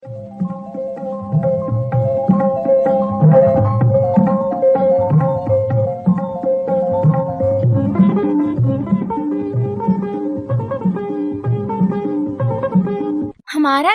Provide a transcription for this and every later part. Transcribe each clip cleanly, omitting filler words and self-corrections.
हमारा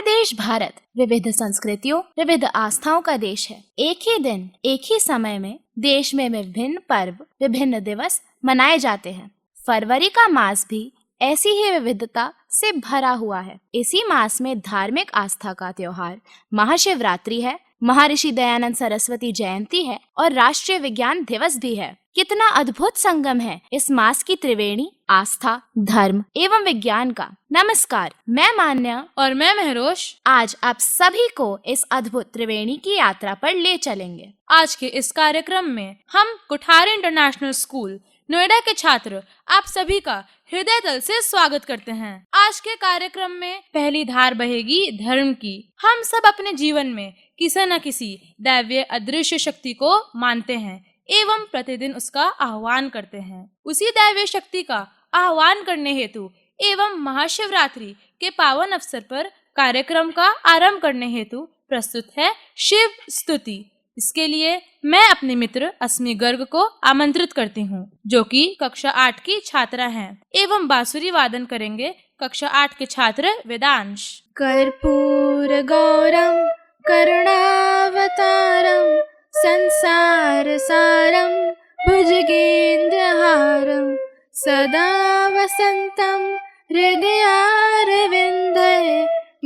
देश भारत विविध संस्कृतियों, विविध आस्थाओं का देश है। एक ही दिन, एक ही समय में देश में विभिन्न पर्व, विभिन्न दिवस मनाए जाते हैं। फरवरी का मास भी ऐसी ही विविधता से भरा हुआ है। इसी मास में धार्मिक आस्था का त्योहार महाशिवरात्रि है, महर्षि दयानंद सरस्वती जयंती है और राष्ट्रीय विज्ञान दिवस भी है। कितना अद्भुत संगम है इस मास की त्रिवेणी आस्था, धर्म एवं विज्ञान का। नमस्कार, मैं मान्या और मैं महरोश आज आप सभी को इस अद्भुत त्रिवेणी की यात्रा पर ले चलेंगे। आज के इस कार्यक्रम में हम कुठार इंटरनेशनल स्कूल नोएडा के छात्र आप सभी का हृदय तल से स्वागत करते हैं। आज के कार्यक्रम में पहली धार बहेगी धर्म की। हम सब अपने जीवन में किसी न किसी दैवीय अदृश्य शक्ति को मानते हैं एवं प्रतिदिन उसका आह्वान करते हैं। उसी दैवीय शक्ति का आह्वान करने हेतु एवं महाशिवरात्रि के पावन अवसर पर कार्यक्रम का आरंभ करने हेतु प्रस्तुत है शिव स्तुति। इसके लिए मैं अपने मित्र अस्मी गर्ग को आमंत्रित करती हूँ, जो कि कक्षा 8 की छात्रा हैं एवं बांसुरी वादन करेंगे कक्षा 8 के छात्र वेदांश। कर्पूर गौरम करुणावतारम संसार सारम भुजगेन्द्रहारम सदा वसंतम हृदयारविंदे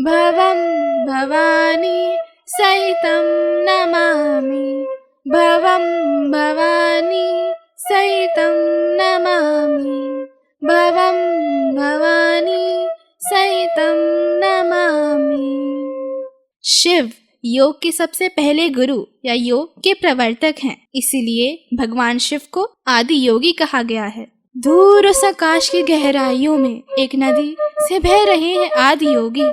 भवं भवानी सहितं नमामि भवं भवानी सहितं नमामि भवं भवानी सहितं नमामि। शिव योग के सबसे पहले गुरु या योग के प्रवर्तक हैं, इसीलिए भगवान शिव को आदि योगी कहा गया है। दूर उस आकाश की गहराइयों में एक नदी से बह रहे हैं आदि योगी।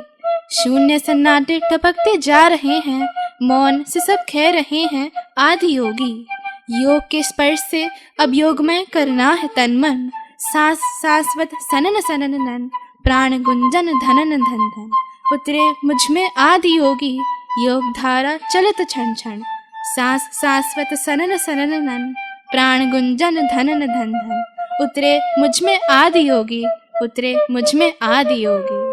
शून्य सन्नाटे टपकते जा रहे हैं, मौन से सब कह रहे हैं आदि योगी। योग के स्पर्श से अब योगमय करना है तन मन, सांस शाश्वत सनन सनन नन, प्राण गुंजन धनन धन धन। उतरे मुझ में आदि योगी, योग धारा चलत क्षण क्षण, सांस शाश्वत सनन सनन नन, प्राण गुंजन धनन धन धन। उतरे मुझ में आदि योगी, उतरे मुझ में आदि योगी।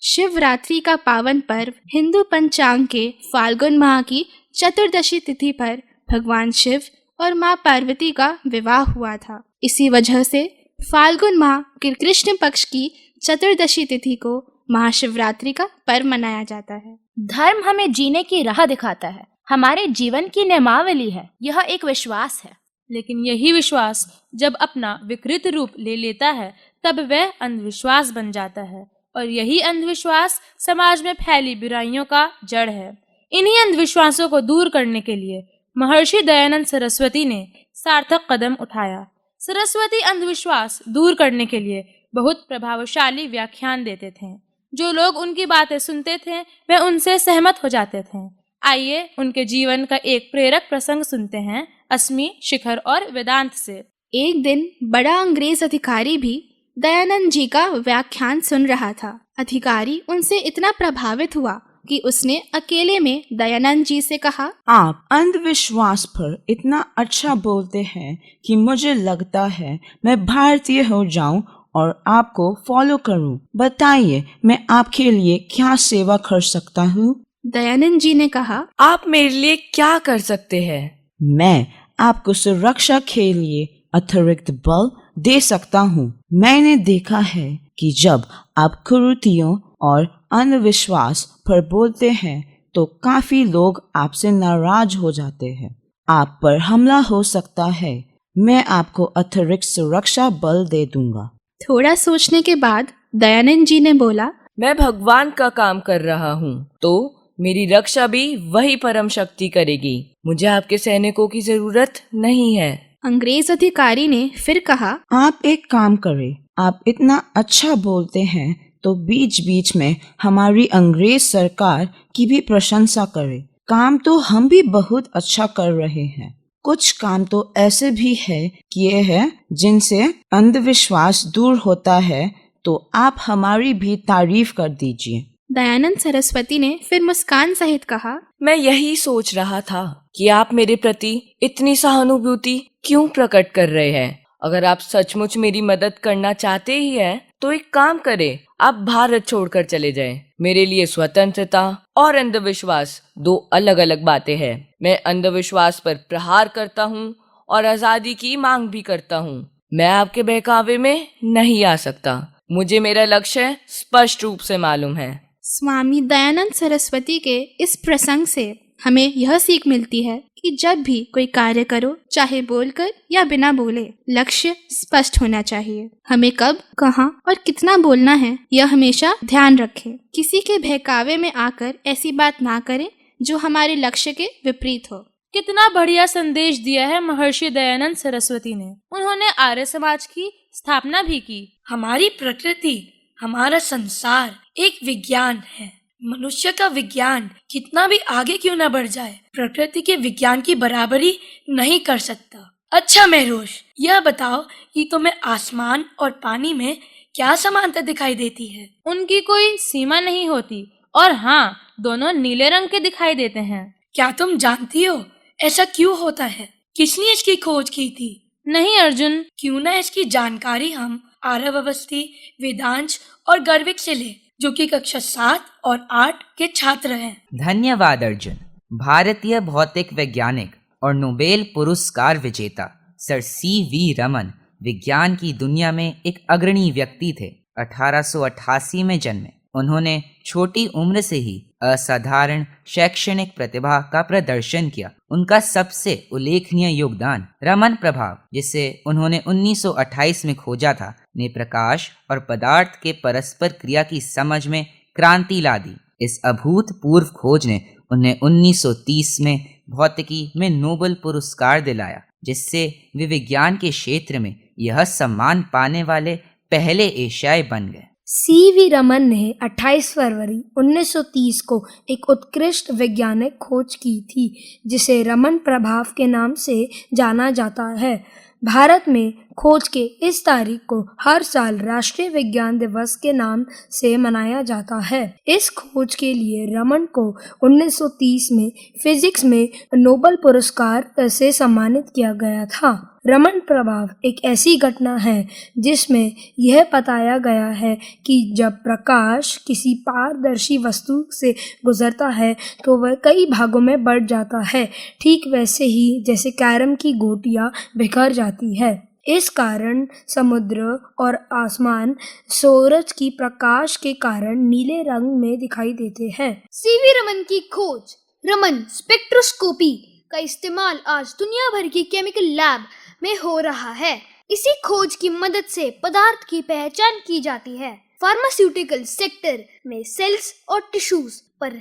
शिवरात्रि का पावन पर्व हिंदू पंचांग के फाल्गुन माह की चतुर्दशी तिथि पर भगवान शिव और माँ पार्वती का विवाह हुआ था। इसी वजह से फाल्गुन माह के कृष्ण पक्ष की चतुर्दशी तिथि को महाशिवरात्रि का पर्व मनाया जाता है। धर्म हमें जीने की राह दिखाता है, हमारे जीवन की नियमावली है। यह एक विश्वास है, लेकिन यही विश्वास जब अपना विकृत रूप ले लेता है तब वह अंधविश्वास बन जाता है और यही अंधविश्वास समाज में फैली बुराइयों का जड़ है। इन्हीं अंधविश्वासों को दूर करने के लिए महर्षि दयानंद सरस्वती ने सार्थक कदम उठाया। सरस्वती अंधविश्वास दूर करने के लिए बहुत प्रभावशाली व्याख्यान देते थे। जो लोग उनकी बातें सुनते थे वह उनसे सहमत हो जाते थे। आइए उनके जीवन का एक प्रेरक प्रसंग सुनते हैं अस्मी, शिखर और वेदांत से। एक दिन बड़ा अंग्रेज अधिकारी भी दयानंद जी का व्याख्यान सुन रहा था। अधिकारी उनसे इतना प्रभावित हुआ कि उसने अकेले में दयानंद जी से कहा, आप अंधविश्वास पर इतना अच्छा बोलते हैं कि मुझे लगता है मैं भारतीय हो जाऊं और आपको फॉलो करूं। बताइए मैं आपके लिए क्या सेवा कर सकता हूं? दयानंद जी ने कहा, आप मेरे लिए क्या कर सकते हैं? मैं आपको सुरक्षा के लिए अतिरिक्त बल दे सकता हूँ। मैंने देखा है कि जब आप कुरीतियों और अंधविश्वास पर बोलते हैं तो काफी लोग आपसे नाराज हो जाते हैं। आप पर हमला हो सकता है। मैं आपको अतिरिक्त सुरक्षा बल दे दूंगा। थोड़ा सोचने के बाद दयानंद जी ने बोला, मैं भगवान का काम कर रहा हूँ तो मेरी रक्षा भी वही परम शक्ति करेगी। मुझे आपके सैनिकों की जरूरत नहीं है। अंग्रेज अधिकारी ने फिर कहा, आप एक काम करें, आप इतना अच्छा बोलते हैं तो बीच बीच में हमारी अंग्रेज सरकार की भी प्रशंसा करें। काम तो हम भी बहुत अच्छा कर रहे हैं। कुछ काम तो ऐसे भी है किए हैं जिनसे अंधविश्वास दूर होता है, तो आप हमारी भी तारीफ कर दीजिए। दयानंद सरस्वती ने फिर मुस्कान सहित कहा, मैं यही सोच रहा था कि आप मेरे प्रति इतनी सहानुभूति क्यों प्रकट कर रहे हैं। अगर आप सचमुच मेरी मदद करना चाहते ही हैं, तो एक काम करें, आप भारत छोड़कर चले जाएं। मेरे लिए स्वतंत्रता और अंधविश्वास दो अलग अलग बातें हैं। मैं अंधविश्वास पर प्रहार करता हूँ और आजादी की मांग भी करता हूँ। मैं आपके बहकावे में नहीं आ सकता। मुझे मेरा लक्ष्य स्पष्ट रूप से मालूम है। स्वामी दयानंद सरस्वती के इस प्रसंग से हमें यह सीख मिलती है कि जब भी कोई कार्य करो, चाहे बोलकर या बिना बोले, लक्ष्य स्पष्ट होना चाहिए। हमें कब, कहाँ और कितना बोलना है, यह हमेशा ध्यान रखें। किसी के बहकावे में आकर ऐसी बात ना करें जो हमारे लक्ष्य के विपरीत हो। कितना बढ़िया संदेश दिया है महर्षि दयानंद सरस्वती ने। उन्होंने आर्य समाज की स्थापना भी की। हमारी प्रकृति, हमारा संसार एक विज्ञान है। मनुष्य का विज्ञान कितना भी आगे क्यों न बढ़ जाए, प्रकृति के विज्ञान की बराबरी नहीं कर सकता। अच्छा महरोश, यह बताओ कि तुम्हें आसमान और पानी में क्या समानता दिखाई देती है? उनकी कोई सीमा नहीं होती और हाँ, दोनों नीले रंग के दिखाई देते हैं। क्या तुम जानती हो ऐसा क्यों होता है? किसने इसकी खोज की थी? नहीं अर्जुन। क्यों न इसकी जानकारी हम आर्यावस्थी, वेदांश और गर्विक से ले, जो कि कक्षा 7 और 8 के छात्र हैं। धन्यवाद अर्जुन। भारतीय भौतिक वैज्ञानिक और नोबेल पुरस्कार विजेता सर CV रमन विज्ञान की दुनिया में एक अग्रणी व्यक्ति थे। 1888 में जन्मे। उन्होंने छोटी उम्र से ही असाधारण शैक्षणिक प्रतिभा का प्रदर्शन किया। उनका सबसे उल्लेखनीय योगदान रमन प्रभाव, जिसे उन्होंने 1928 में खोजा था, ने प्रकाश और पदार्थ के परस्पर क्रिया की समझ में क्रांति ला दी। इस अभूतपूर्व खोज ने उन्हें 1930 में भौतिकी में नोबेल पुरस्कार दिलाया, जिससे वे विज्ञान के क्षेत्र में यह सम्मान पाने वाले पहले एशियाई बन गए। CV रमन ने 28 फरवरी 1930 को एक उत्कृष्ट वैज्ञानिक खोज की थी, जिसे रमन प्रभाव के नाम से जाना जाता है। भारत में खोज के इस तारीख को हर साल राष्ट्रीय विज्ञान दिवस के नाम से मनाया जाता है। इस खोज के लिए रमन को 1930 में फिजिक्स में नोबेल पुरस्कार से सम्मानित किया गया था। रमन प्रभाव एक ऐसी घटना है जिसमें यह बताया गया है कि जब प्रकाश किसी पारदर्शी वस्तु से गुजरता है तो वह कई भागों में बढ़ जाता है, ठीक वैसे ही जैसे कैरम की गोटियां बिखर जाती है। इस कारण समुद्र और आसमान सूरज की प्रकाश के कारण नीले रंग में दिखाई देते हैं। CV रमन की खोज, रमन स्पेक्ट्रोस्कोपी का इस्तेमाल आज दुनिया भर की केमिकल लैब में हो रहा है। इसी खोज की मदद से पदार्थ की पहचान की जाती है। फार्मास्यूटिकल सेक्टर में सेल्स और टिश्यूज पर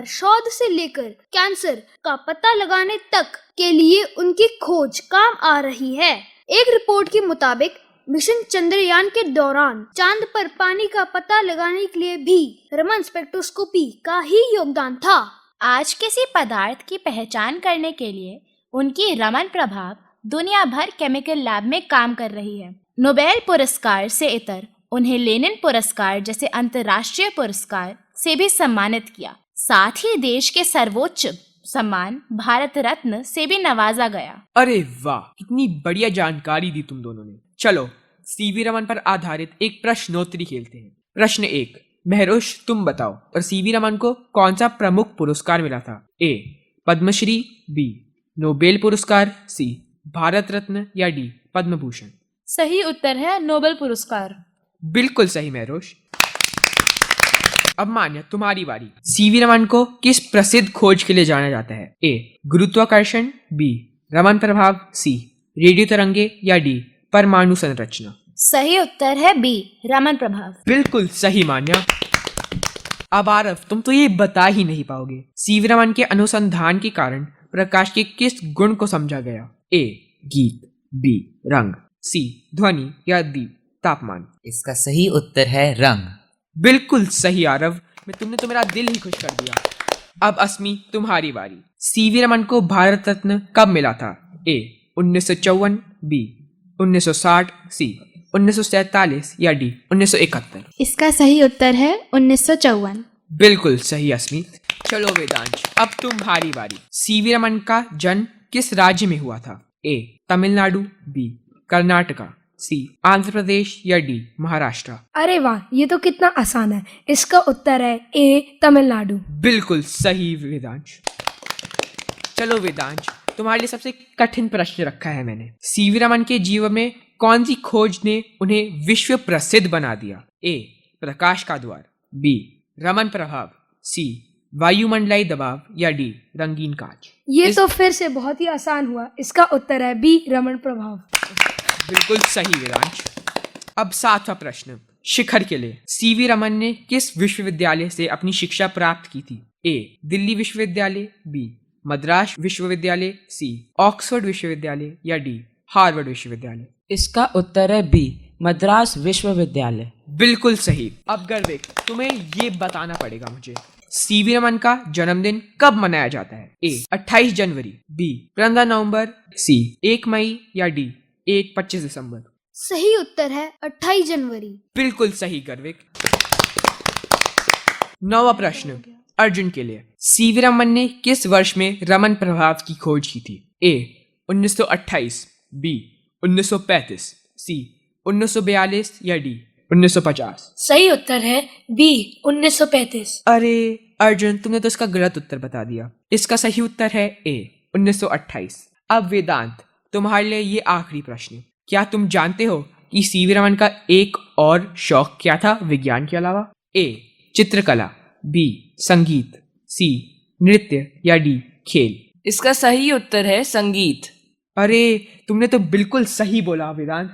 शोध से लेकर कैंसर का पता लगाने तक के लिए उनकी खोज काम आ रही है। एक रिपोर्ट के मुताबिक मिशन चंद्रयान के दौरान चांद पर पानी का पता लगाने के लिए भी रमन स्पेक्ट्रोस्कोपी का ही योगदान था। आज किसी पदार्थ की पहचान करने के लिए उनकी रमन प्रभाव दुनिया भर केमिकल लैब में काम कर रही है। नोबेल पुरस्कार से इतर उन्हें लेनिन पुरस्कार जैसे अंतर्राष्ट्रीय पुरस्कार से भी सम्मानित किया। साथ ही देश के सर्वोच्च सम्मान भारत रत्न से भी नवाजा गया। अरे वाह, कितनी बढ़िया जानकारी दी तुम दोनों ने। चलो CV रमन पर आधारित एक प्रश्नोत्तरी खेलते हैं। प्रश्न 1, महरोश तुम बताओ, और CV रमन को कौन सा प्रमुख पुरस्कार मिला था? A पद्मश्री, B नोबेल पुरस्कार, C भारत रत्न या D पद्म भूषण? सही उत्तर है नोबेल पुरस्कार। बिल्कुल सही महरोश। अब मान्या तुम्हारी बारी। CV रमन को किस प्रसिद्ध खोज के लिए जाना जाता है? A गुरुत्वाकर्षण, B रमन प्रभाव, C रेडियो तरंगे या D परमाणु संरचना? सही उत्तर है B रमन प्रभाव। बिल्कुल सही मान्या। अब आरव, तुम तो ये बता ही नहीं पाओगे। CV रमन के अनुसंधान के कारण प्रकाश के किस गुण को समझा गया? A गीत, B रंग, C ध्वनि या D तापमान? इसका सही उत्तर है रंग। बिल्कुल सही आरव, मैं तुमने तो मेरा दिल ही खुश कर दिया। अब अस्मी तुम्हारी बारी। CV रमन को भारत रत्न कब मिला था? A 1954, B 1960, C 1947 या डी 1971? इसका सही उत्तर है 1954। बिल्कुल सही अस्मित। चलो वेदांश, अब तुम्हारी बारी। सीवी रमन का जन्म किस राज्य में हुआ था? ए तमिलनाडु, बी कर्नाटका, सी आंध्र प्रदेश या डी महाराष्ट्र? अरे वाह, ये तो कितना आसान है। इसका उत्तर है ए तमिलनाडु। बिल्कुल सही वेदांश। चलो वेदांश, तुम्हारे लिए सबसे कठिन प्रश्न रखा है मैंने। सीवी रमन के जीवन में कौन सी खोज ने उन्हें विश्व प्रसिद्ध बना दिया? ए प्रकाश का द्वार, बी रमन प्रभाव, सी वायुमंडलीय दबाव या डी रंगीन कांच? ये तो फिर से बहुत ही आसान हुआ। इसका उत्तर है बी रमन प्रभाव। बिल्कुल सही वेदांश। अब 7वां प्रश्न शिखर के लिए। सीवी रमन ने किस विश्वविद्यालय से अपनी शिक्षा प्राप्त की थी? ए दिल्ली विश्वविद्यालय, बी मद्रास विश्वविद्यालय, सी ऑक्सफोर्ड विश्वविद्यालय या डी हार्वर्ड विश्वविद्यालय? इसका उत्तर है बी मद्रास विश्वविद्यालय। बिल्कुल सही। अब गर्विक, तुम्हें ये बताना पड़ेगा मुझे, सीवी रमन का जन्मदिन कब मनाया जाता है? ए 28 जनवरी, बी 15 नवंबर, सी 1 मई या डी 25 दिसंबर? सही उत्तर है 28 जनवरी। बिल्कुल सही गर्विक। 9वां प्रश्न अर्जुन के लिए। सीवी रमन ने किस वर्ष में रमन प्रभाव की खोज की थी? ए 1928, बी 1935, सी 1942 या डी 1950? सही उत्तर है बी 1935। अरे अर्जुन, तुमने तो इसका गलत उत्तर बता दिया। इसका सही उत्तर है ए 1928। अब वेदांत, तुम्हारे लिए ये आखिरी प्रश्न। क्या तुम जानते हो कि सीवी रमन का एक और शौक क्या था विज्ञान के अलावा? ए चित्रकला, बी संगीत, सी नृत्य या डी खेल? इसका सही उत्तर है संगीत। अरे तुमने तो बिल्कुल सही बोला वेदांत।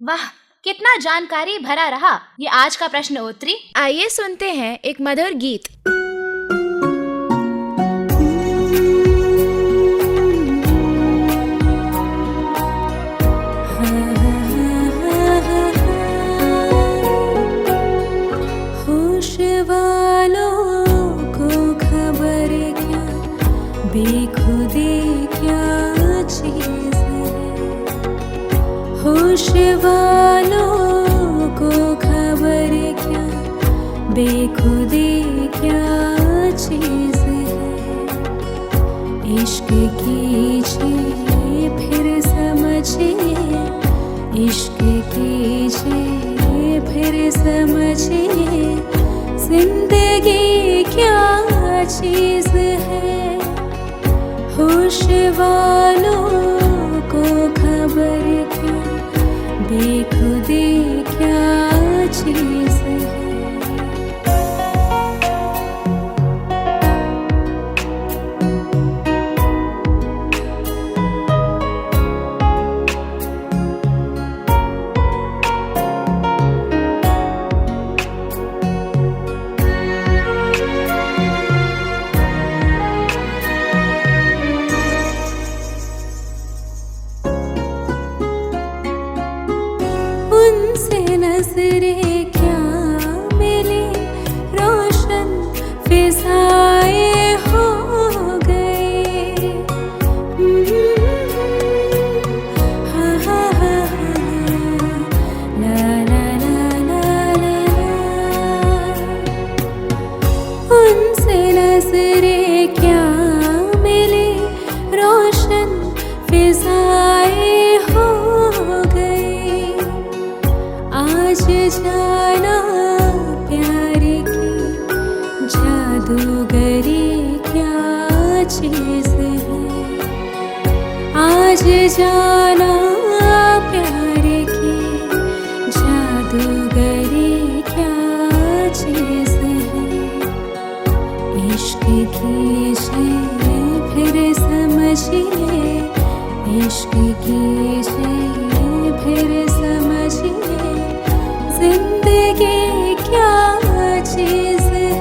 वाह, कितना जानकारी भरा रहा ये आज का प्रश्नोत्तरी। आइए सुनते हैं एक मधुर गीत। होश वालों को खबर क्या, बेखुदी क्या चीज़ है। होश वालों को खबर क्या, बेखुदी क्या चीज़ है। इश्क कीजिए फिर समझिए, इश्क कीजिए फिर समझिए, जिंदगी क्या चीज़ है। होश वालों को खबर क्या, बेखुदी क्या चीज़ है। उनसे नजरें क्या मिली, रोशन फिजाएं हो गए। हा हा हा ला ला ला ला ला। उनसे नजरें क्या मिली, रोशन फिजाएं हो गए। आज जाना प्यार की जादूगरी क्या चीज़ है। आज जाना प्यार की जादूगरी क्या चीज़ है। इश्क कीजिए फिर समझिए, इश्क कीजिए फिर समझिए, जिंदगी क्या चीज़ है।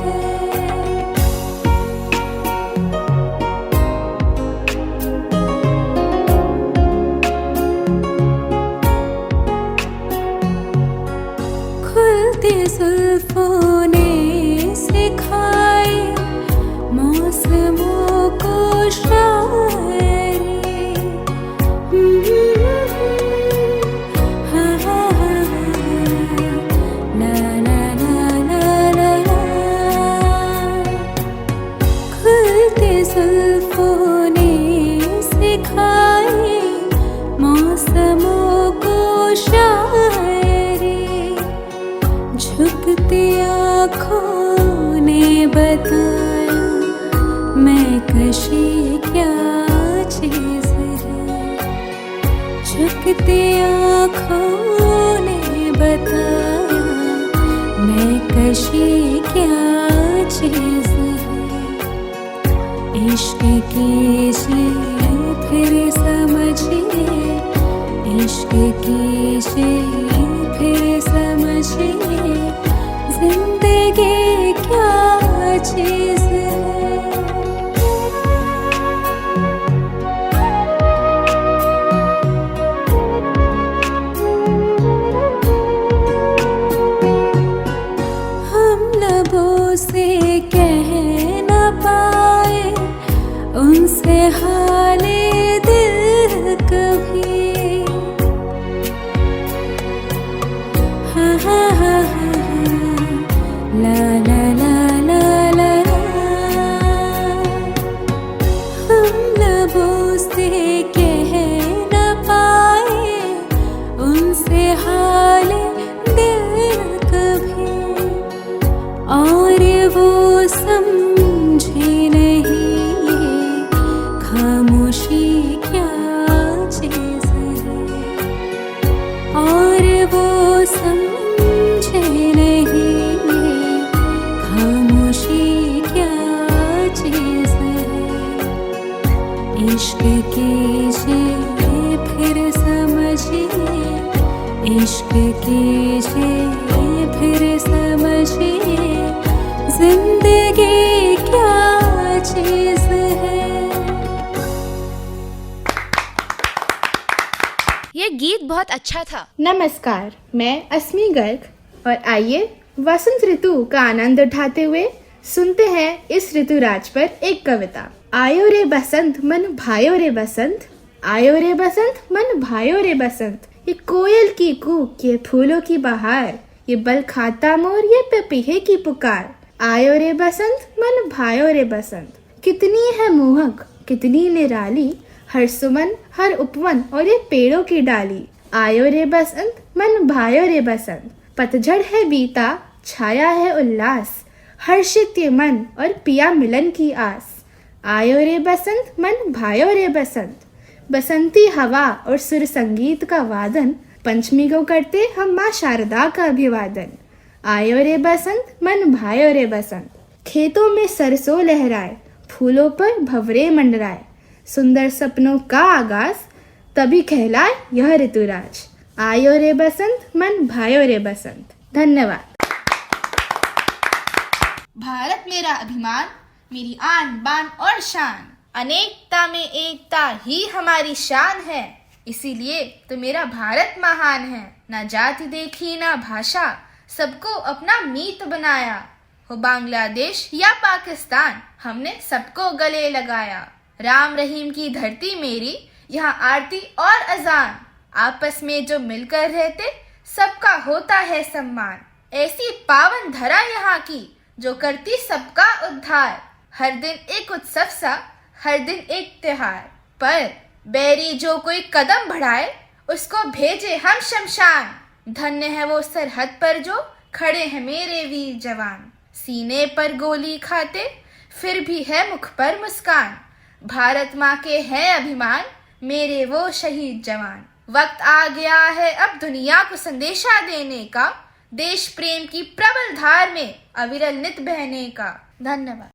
झुकती आँखों ने बताया मैं कशी क्या चीज है। झुकती आँखों ने बताया मैं कशी क्या चीज है। इश्क कीजिए फिर समझिए, इश्क कीजिए फिर समझिए, जिंदगी क्या चीज है। हम लबों से कह न पाए उनसे हाले दिल कभी। हाँ हाँ हाँ हाँ ला ला ला ला ला ला। हम लबों से कह न पाए उनसे हाले दिल कभी, और वो समझे नहीं ये खामोशी क्या चीज है। और वो समझे नहीं ये खामोशी क्या चीज है। इश्क कीजिए फिर समझिए, इश्क कीजिए फिर समझिए, जिंदगी क्या चीज है। ये गीत बहुत अच्छा था। नमस्कार, मैं अस्मी गर्ग और आइए वसंत ऋतु का आनंद उठाते हुए सुनते हैं इस ऋतुराज पर एक कविता। आयो रे बसंत मन भायो रे बसंत, आयो रे बसंत मन भायो रे बसंत। ये कोयल की कूक, ये फूलों की बहार, ये बल खाता मोर, ये पपीहे की पुकार। आयो रे बसंत मन भायो रे बसंत। कितनी है मोहक कितनी निराली, हर सुमन हर उपवन और ये पेड़ों की डाली। आयो रे बसंत मन भायो रे बसंत। पतझड़ है बीता छाया है उल्लास, हर्षित ये मन और पिया मिलन की आस। आयो रे बसंत मन भायो रे बसंत। बसंती हवा और सुर संगीत का वादन, पंचमी को करते हम माँ शारदा का अभिवादन। आयो रे बसंत मन भायो रे बसंत। खेतों में सरसों लहराए, फूलों पर भंवरे मंडराए, सुंदर सपनों का आगाज तभी कहलाए यह ऋतुराज। आयो रे बसंत मन भायो रे बसंत। धन्यवाद। भारत मेरा अभिमान, मेरी आन बान और शान, अनेकता में एकता ही हमारी शान है, इसीलिए तो मेरा भारत महान है। ना जाति देखी ना भाषा, सबको अपना मीत बनाया, हो बांग्लादेश या पाकिस्तान हमने सबको गले लगाया। राम रहीम की धरती मेरी, यहाँ आरती और अजान, आपस में जो मिलकर रहते सबका होता है सम्मान। ऐसी पावन धरा यहाँ की जो करती सबका उद्धार, हर दिन एक उत्सव सा हर दिन एक त्योहार। पर बैरी जो कोई कदम बढ़ाए उसको भेजे हम शमशान। धन्य है वो सरहद पर जो खड़े हैं मेरे वीर जवान, सीने पर गोली खाते फिर भी है मुख पर मुस्कान। भारत माँ के हैं अभिमान मेरे वो शहीद जवान। वक्त आ गया है अब दुनिया को संदेशा देने का, देश प्रेम की प्रबल धार में अविरल नित बहने का। धन्यवाद।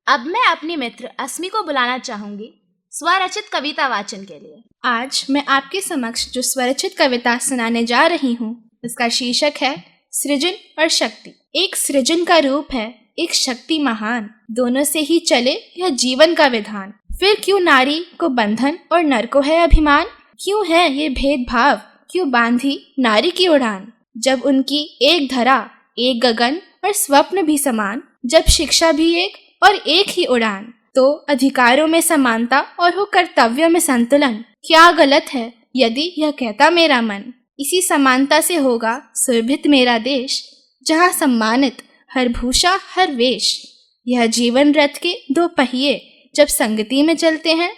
अब मैं अपनी मित्र अस्मी को बुलाना चाहूंगी स्वरचित कविता वाचन के लिए। आज मैं आपके समक्ष जो स्वरचित कविता सुनाने जा रही हूँ उसका शीर्षक है सृजन और शक्ति। एक सृजन का रूप है, एक शक्ति महान, दोनों से ही चले यह जीवन का विधान। फिर क्यों नारी को बंधन और नर को है अभिमान, क्यों है ये भेदभाव, क्यों बांधी नारी की उड़ान। जब उनकी एक धरा एक गगन और स्वप्न भी समान, जब शिक्षा भी एक और एक ही उड़ान, तो अधिकारों में समानता और हो कर्तव्यों में संतुलन। क्या गलत है यदि यह कहता मेरा मन, इसी समानता से होगा सुरभित मेरा देश, जहाँ सम्मानित हर भूषा हर वेश। यह जीवन रथ के दो पहिए जब संगति में चलते हैं,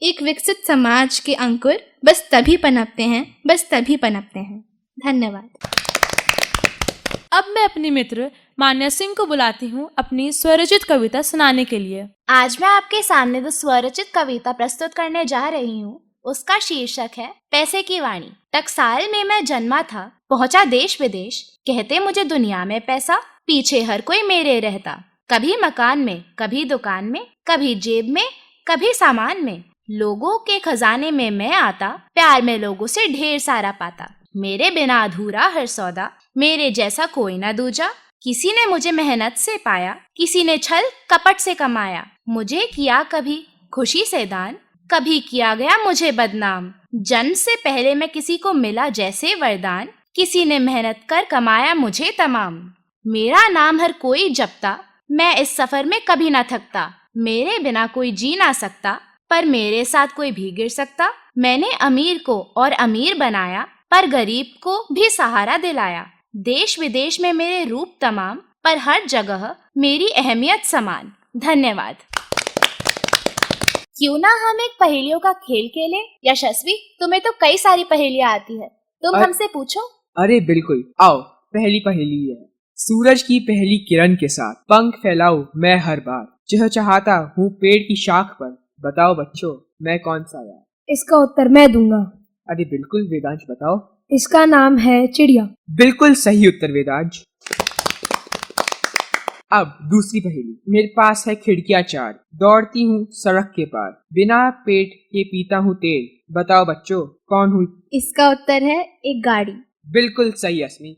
एक विकसित समाज के अंकुर बस तभी पनपते हैं, बस तभी पनपते हैं। धन्यवाद। अब मैं अपनी मित्र मान्या सिंह को बुलाती हूँ अपनी स्वरचित कविता सुनाने के लिए। आज मैं आपके सामने जो स्वरचित कविता प्रस्तुत करने जा रही हूँ उसका शीर्षक है पैसे की वाणी। टकसाल में मैं जन्मा था, पहुँचा देश विदेश, कहते मुझे दुनिया में पैसा, पीछे हर कोई मेरे रहता। कभी मकान में, कभी दुकान में, कभी जेब में, कभी सामान में, लोगों के खजाने में मैं आता, प्यार में लोगों से ढेर सारा पाता। मेरे बिना अधूरा हर सौदा, मेरे जैसा कोई ना दूजा। किसी ने मुझे मेहनत से पाया, किसी ने छल कपट से कमाया। मुझे किया कभी खुशी से दान, कभी किया गया मुझे बदनाम। जन्म से पहले मैं किसी को मिला जैसे वरदान, किसी ने मेहनत कर कमाया मुझे तमाम। मेरा नाम हर कोई जपता, मैं इस सफर में कभी ना थकता। मेरे बिना कोई जी ना सकता, पर मेरे साथ कोई भी गिर सकता। मैंने अमीर को और अमीर बनाया, पर गरीब को भी सहारा दिलाया। देश विदेश में मेरे रूप तमाम, पर हर जगह मेरी अहमियत समान। धन्यवाद। क्यों ना हम एक पहेलियों का खेल खेलें? यशस्वी, तुम्हें तो कई सारी पहेलियां आती है, तुम हमसे पूछो। अरे बिल्कुल, आओ पहली पहेली है। सूरज की पहली किरण के साथ पंख फैलाऊं मैं हर बार, चहचहाता हूँ पेड़ की शाख पर, बताओ बच्चों मैं कौन सा यार? इसका उत्तर मैं दूंगा। अरे बिल्कुल वेदांश, बताओ। इसका नाम है चिड़िया। बिल्कुल सही उत्तर वेदांश। अब दूसरी पहेली। मेरे पास है खिड़कियां चार, दौड़ती हूँ सड़क के पार, बिना पेट के पीता हूँ तेल, बताओ बच्चों कौन हुई? इसका उत्तर है एक गाड़ी। बिल्कुल सही अस्मी।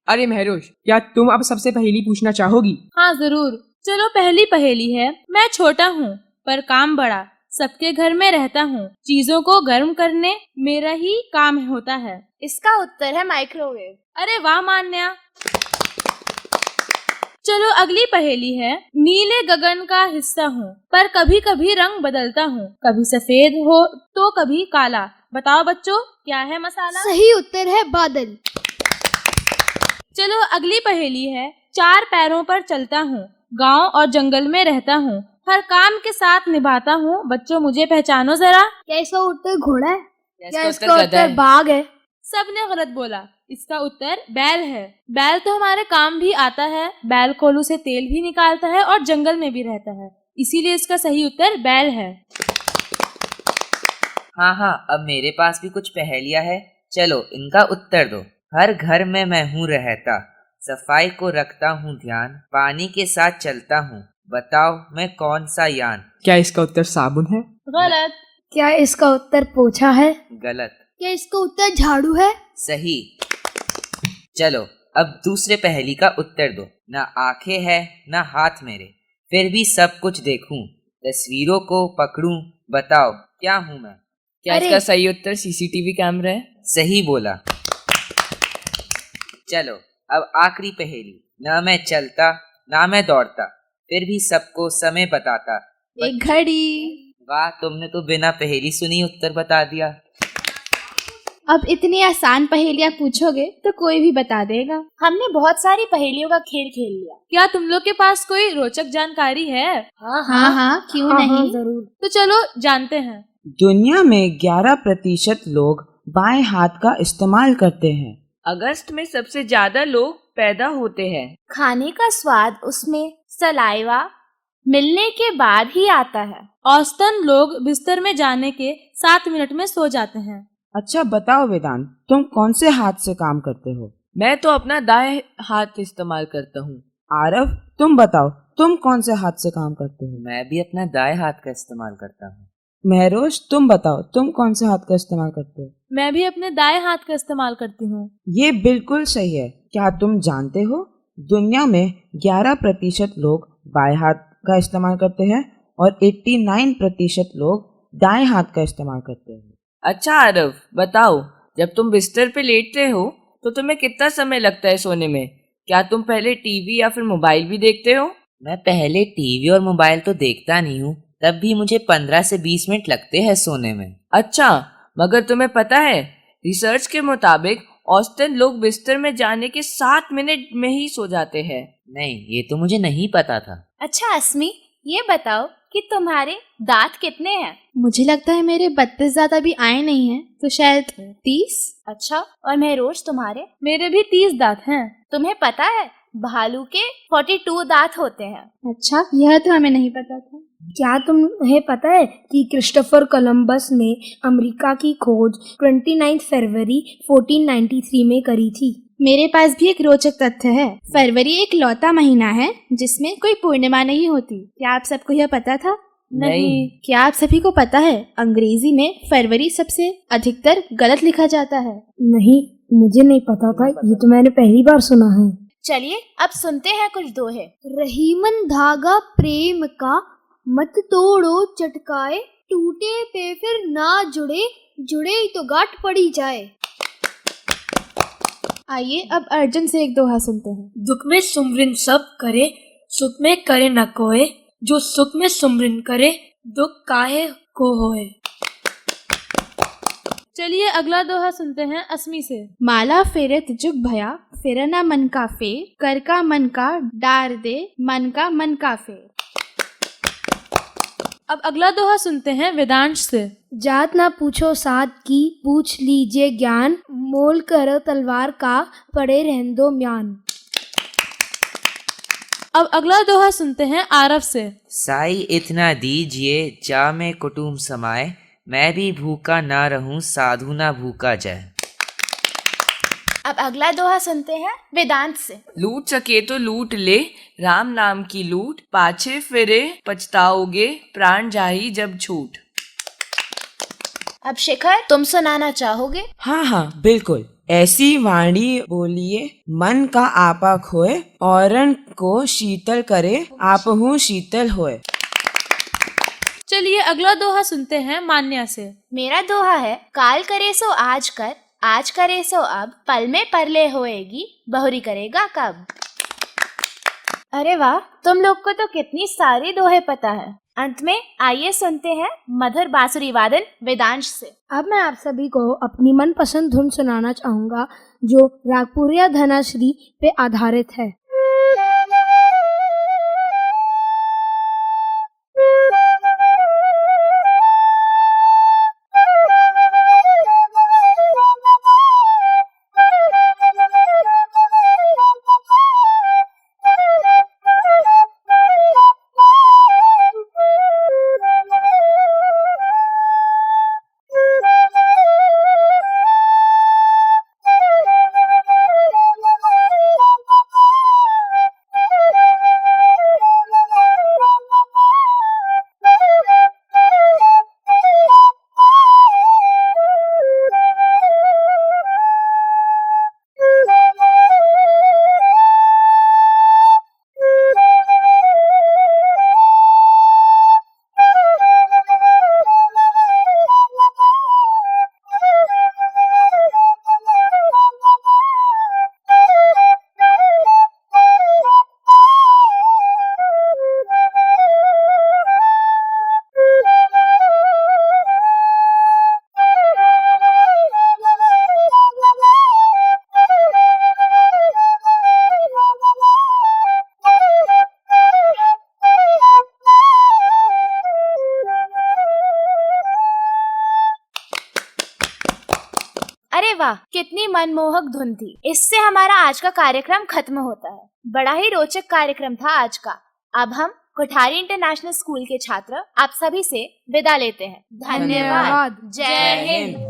अरे महरोश, क्या तुम अब सबसे पहेली पूछना चाहोगी? हाँ जरूर। चलो पहली पहेली है। मैं छोटा हूँ पर काम बड़ा, सबके घर में रहता हूँ, चीजों को गर्म करने मेरा ही काम होता है। इसका उत्तर है माइक्रोवेव। अरे वाह मान्या। चलो अगली पहेली है। नीले गगन का हिस्सा हूँ, पर कभी कभी रंग बदलता हूँ, कभी सफेद हो तो कभी काला, बताओ बच्चों क्या है मसाला? सही उत्तर है बादल। चलो अगली पहेली है। चार पैरों पर चलता हूँ, गांव और जंगल में रहता हूँ, हर काम के साथ निभाता हूँ, बच्चों मुझे पहचानो जरा। क्या इसका उत्तर घोड़ा है? क्या इसका उत्तर बाघ है? सबने गलत बोला। इसका उत्तर बैल है। बैल तो हमारे काम भी आता है, बैल कोलू से तेल भी निकालता है और जंगल में भी रहता है, इसीलिए इसका सही उत्तर बैल है। हाँ, अब मेरे पास भी कुछ पहेलियां है, चलो इनका उत्तर दो। हर घर में मैं हूँ रहता, सफाई को रखता हूँ ध्यान, पानी के साथ चलता हूँ, बताओ मैं कौन सा यान? क्या इसका उत्तर साबुन है? गलत। क्या इसका उत्तर पोछा है? गलत। क्या इसका उत्तर झाड़ू है? सही। चलो अब दूसरे पहेली का उत्तर दो। ना आंखें है ना हाथ मेरे, फिर भी सब कुछ देखूं, तस्वीरों को पकड़ूं, बताओ क्या हूँ मैं? क्या इसका सही उत्तर सीसीटीवी कैमरा है? सही बोला। चलो अब आखिरी पहेली। ना मैं चलता ना मैं दौड़ता, फिर भी सबको समय बताता, एक घड़ी। वाह, तुमने तो बिना पहेली सुनी उत्तर बता दिया। अब इतनी आसान पहेलियां पूछोगे तो कोई भी बता देगा। हमने बहुत सारी पहेलियों का खेल खेल लिया। क्या तुम लोग के पास कोई रोचक जानकारी है? हाँ, क्यों नहीं? जरूर। तो चलो जानते हैं। दुनिया में 11% लोग बाएं हाथ का इस्तेमाल करते हैं। अगस्त में सबसे ज्यादा लोग पैदा होते हैं। खाने का स्वाद उसमें सलाइवा मिलने के बाद ही आता है। औसतन लोग बिस्तर में जाने के 7 मिनट में सो जाते हैं। अच्छा बताओ वेदांत, तुम कौन से हाथ से काम करते हो? मैं तो अपना दाएं हाथ इस्तेमाल करता हूँ। आरव, तुम बताओ तुम कौन से हाथ से काम करते हो? मैं भी अपना दाएं हाथ का इस्तेमाल करता हूँ। महरोश, तुम बताओ तुम कौन से हाथ का इस्तेमाल करते हो? मैं भी अपने दाएं हाथ का इस्तेमाल करती हूँ। ये बिल्कुल सही है। क्या तुम जानते हो दुनिया में 11% लोग बाएं हाथ का इस्तेमाल करते हैं और 89% लोग दाएं हाथ का इस्तेमाल करते हैं। अच्छा आरव, बताओ जब तुम बिस्तर पे लेटते हो तो तुम्हें कितना समय लगता है सोने में? क्या तुम पहले टीवी या फिर मोबाइल भी देखते हो? मैं पहले टीवी और मोबाइल तो देखता नहीं हूँ, तब भी मुझे 15 से 20 मिनट लगते हैं सोने में। अच्छा, मगर तुम्हें पता है रिसर्च के मुताबिक औसतन लोग बिस्तर में जाने के 7 मिनट में ही सो जाते हैं। नहीं, ये तो मुझे नहीं पता था। अच्छा अस्मी, ये बताओ कि तुम्हारे दांत कितने हैं? मुझे लगता है मेरे 32 दांत अभी आए नहीं हैं, तो शायद 30। अच्छा, और महरोज तुम्हारे? मेरे भी 30 दांत हैं। तुम्हें पता है भालू के 42 दांत होते हैं। अच्छा, यह तो हमें नहीं पता था। क्या तुम्हें पता है कि क्रिस्टोफर कोलंबस ने अमेरिका की खोज 29 फरवरी 1493 में करी थी? मेरे पास भी एक रोचक तथ्य है। फरवरी एक लौता महीना है जिसमें कोई पूर्णिमा नहीं होती। क्या आप सबको यह पता था? नहीं। क्या आप सभी को पता है अंग्रेजी में फरवरी सबसे अधिकतर गलत लिखा जाता है? नहीं, मुझे नहीं पता था, ये तो मैंने पहली बार सुना है। चलिए अब सुनते हैं कुछ दोहे। रहीमन धागा प्रेम का, मत तोड़ो चटकाए, टूटे पे फिर ना जुड़े, जुड़े ही तो गांठ पड़ी जाए। आइए अब अर्जुन से एक दोहा सुनते हैं। दुख में सुमरिन सब करे, सुख में करे न कोय, जो सुख में सुमरिन करे, दुख काहे को होए। चलिए अगला दोहा सुनते हैं अस्मी से। माला फेरत जुग भया, फेरना मन का फेर, कर का मन का डार दे, मन का फेर। अब अगला दोहा सुनते हैं वेदांश से। जात ना पूछो साध की, पूछ लीजिए ज्ञान, मोल करो तलवार का, पड़े रहन दो म्यान। अब अगला दोहा सुनते हैं आरव से। साई इतना दीजिए जा में कुटुम समाए, मैं भी भूखा ना रहूं साधु ना भूखा जाए। अब अगला दोहा सुनते हैं वेदांत से। लूट सके तो लूट ले, राम नाम की लूट, पाछे फिरे पछताओगे, प्राण जाही जब छूट। अब शिखर तुम सुनाना चाहोगे? हाँ हाँ बिल्कुल। ऐसी वाणी बोलिए मन का आपा खोए, औरन को शीतल करे आपहु शीतल होए। चलिए अगला दोहा सुनते हैं मान्या से। मेरा दोहा है, काल करे सो आज कर, आज करे सो अब, पल में परले होएगी, बहुरी करेगा कब। अरे वाह, तुम लोग को तो कितनी सारी दोहे पता है। अंत में आइए सुनते हैं मधुर बांसुरी वादन वेदांश से। अब मैं आप सभी को अपनी मनपसंद धुन सुनाना चाहूंगा जो रागपुरिया धनाश्री पे आधारित है। अरे वाह, कितनी मनमोहक धुन थी। इससे हमारा आज का कार्यक्रम खत्म होता है। बड़ा ही रोचक कार्यक्रम था आज का। अब हम कोठारी इंटरनेशनल स्कूल के छात्र आप सभी से विदा लेते हैं। धन्यवाद। जय हिंद।